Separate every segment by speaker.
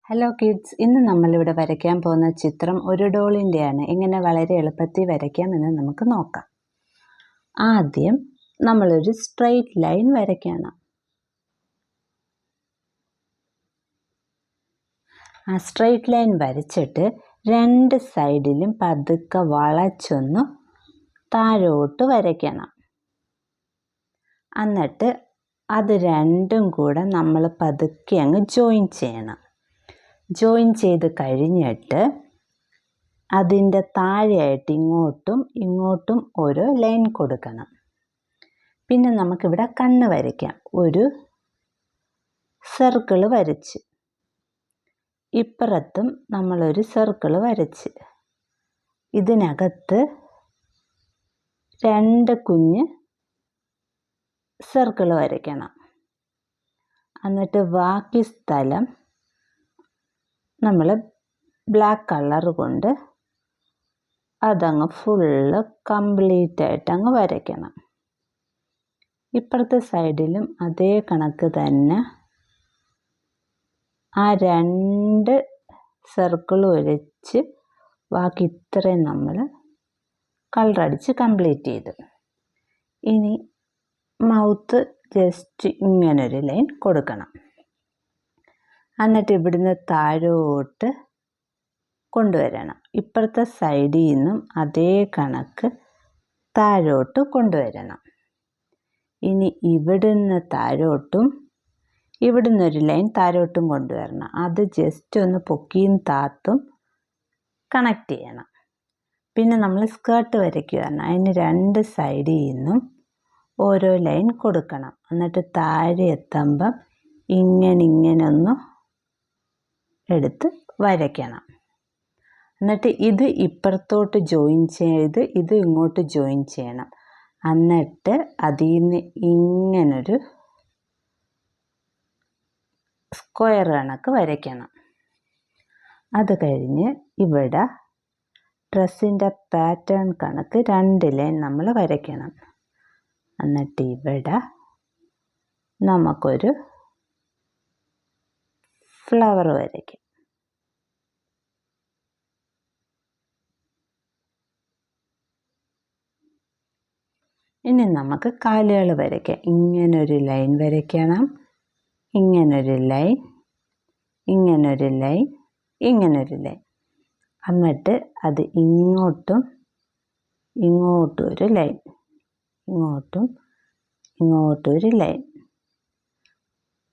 Speaker 1: Hello kids, ഇന്ന് നമ്മളിവിടെ വരയ്ക്കാൻ പോകുന്ന ചിത്രം ഒരു ഡോളിൻ്റെയാണ്. എങ്ങനെ വളരെ എളുപ്പത്തിൽ വരയ്ക്കാമെന്ന് നമുക്ക് നോക്കാം. ആദ്യം നമ്മളൊരു സ്ട്രെയിറ്റ് ലൈൻ വരയ്ക്കണം. ആ സ്ട്രെയിറ്റ് ലൈൻ വരച്ചിട്ട് രണ്ട് സൈഡിലും പതുക്കെ വളച്ചൊന്ന് താഴോട്ട് വരയ്ക്കണം. എന്നിട്ട് അത് രണ്ടും കൂടെ നമ്മൾ പതുക്കെ അങ്ങ് ജോയിൻ ചെയ്യണം. ജോയിൻ ചെയ്ത് കഴിഞ്ഞിട്ട് അതിൻ്റെ താഴെയായിട്ട് ഇങ്ങോട്ടും ഇങ്ങോട്ടും ഒരു ലൈൻ കൊടുക്കണം. പിന്നെ നമുക്കിവിടെ കണ്ണ് വരയ്ക്കാം. ഒരു സർക്കിൾ വരച്ച് ഇപ്പുറത്തും നമ്മളൊരു സർക്കിൾ വരച്ച് ഇതിനകത്ത് രണ്ട് കുഞ്ഞ് സർക്കിൾ വരയ്ക്കണം. എന്നിട്ട് ബാക്കി സ്ഥലം നമ്മൾ ബ്ലാക്ക് കളർ കൊണ്ട് അതങ്ങ് ഫുള്ള് കംപ്ലീറ്റ് ആയിട്ട് അങ്ങ് വരയ്ക്കണം. ഇപ്പുറത്തെ സൈഡിലും അതേ കണക്ക് തന്നെ ആ രണ്ട് സർക്കിൾ വരച്ച് ബാക്കി ഇത്രയും നമ്മൾ കളറടിച്ച് കംപ്ലീറ്റ് ചെയ്തു. ഇനി മൗത്ത് ജസ്റ്റ് ഇങ്ങനൊരു ലൈൻ കൊടുക്കണം. എന്നിട്ട് ഇവിടുന്ന് താഴോട്ട് കൊണ്ടുവരണം. ഇപ്പുറത്തെ സൈഡിൽ നിന്നും അതേ കണക്ക് താഴോട്ട് കൊണ്ടുവരണം. ഇനി ഇവിടുന്ന് താഴോട്ടും ഇവിടുന്നൊരു ലൈൻ താഴോട്ടും കൊണ്ടുവരണം. അത് ജസ്റ്റ് ഒന്ന് പൊക്കിയും താത്തും കണക്ട് ചെയ്യണം. പിന്നെ നമ്മൾ സ്കേർട്ട് വരയ്ക്കുകയാണ്. അതിന് രണ്ട് സൈഡിൽ നിന്നും ഓരോ ലൈൻ കൊടുക്കണം. എന്നിട്ട് താഴെ എത്തുമ്പം ഇങ്ങനെ ഒന്ന് എടുത്ത് വരയ്ക്കണം. എന്നിട്ട് ഇത് ഇപ്പുറത്തോട്ട് ജോയിൻ ചെയ്ത് ഇത് ഇങ്ങോട്ട് ജോയിൻ ചെയ്യണം. എന്നിട്ട് അതിൽ നിന്ന് ഇങ്ങനൊരു സ്ക്വയർ കണക്ക് വരയ്ക്കണം. അത് കഴിഞ്ഞ് ഇവിടെ ഡ്രസ്സിൻ്റെ പാറ്റേൺ കണക്ക് രണ്ട് ലൈൻ നമ്മൾ വരയ്ക്കണം. എന്നിട്ട് ഇവിടെ നമുക്കൊരു ഫ്ലവർ വരയ്ക്കാം. ഇനി നമുക്ക് കാലുകൾ വരയ്ക്കാം. ഇങ്ങനൊരു ലൈൻ വരയ്ക്കണം, ഇങ്ങനൊരു ലൈൻ, ഇങ്ങനൊരു ലൈൻ, ഇങ്ങനൊരു ലൈൻ. എന്നിട്ട് അത് ഇങ്ങോട്ടും ഇങ്ങോട്ടും ഒരു ലൈൻ, ഇങ്ങോട്ടും ഇങ്ങോട്ടും ഒരു ലൈൻ.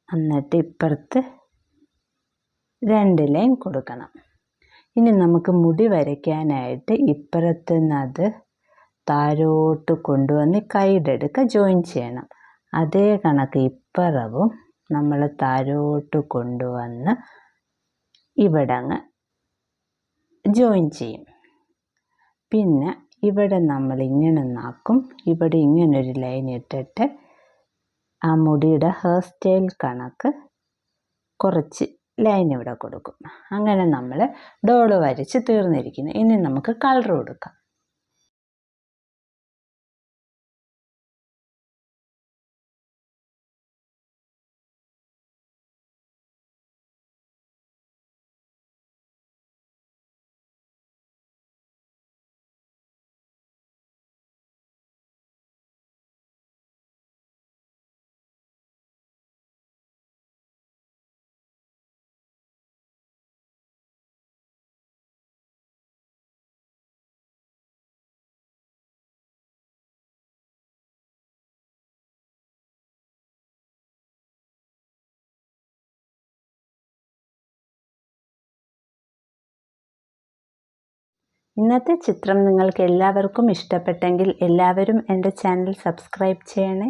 Speaker 1: എന്നിട്ട് ഇപ്പുറത്ത് രണ്ട് ലൈൻ കൊടുക്കണം. ഇനി നമുക്ക് മുടി വരയ്ക്കാനായിട്ട് ഇപ്പുറത്ത് നിന്ന് അത് താഴോട്ട് കൊണ്ടുവന്ന് കൈയുടെ അടുക്ക ജോയിൻ ചെയ്യണം. അതേ കണക്ക് ഇപ്പുറവും നമ്മൾ താഴോട്ട് കൊണ്ടുവന്ന് ഇവിടെ അങ്ങ് ജോയിൻ ചെയ്യും. പിന്നെ ഇവിടെ നമ്മൾ ഇങ്ങനെ നാക്കും. ഇവിടെ ഇങ്ങനൊരു ലൈൻ ഇട്ടിട്ട് ആ മുടിയുടെ ഹെയർ സ്റ്റൈൽ കണക്ക് കുറച്ച് ലൈൻ ഇവിടെ കൊടുക്കും. അങ്ങനെ നമ്മൾ ഡോള് വരച്ച് തീർന്നിരിക്കുന്നു. ഇനി നമുക്ക് കളർ കൊടുക്കാം. ഇന്നത്തെ ചിത്രം നിങ്ങൾക്ക് എല്ലാവർക്കും ഇഷ്ടപ്പെട്ടെങ്കിൽ എല്ലാവരും എൻ്റെ ചാനൽ സബ്സ്ക്രൈബ് ചെയ്യണേ.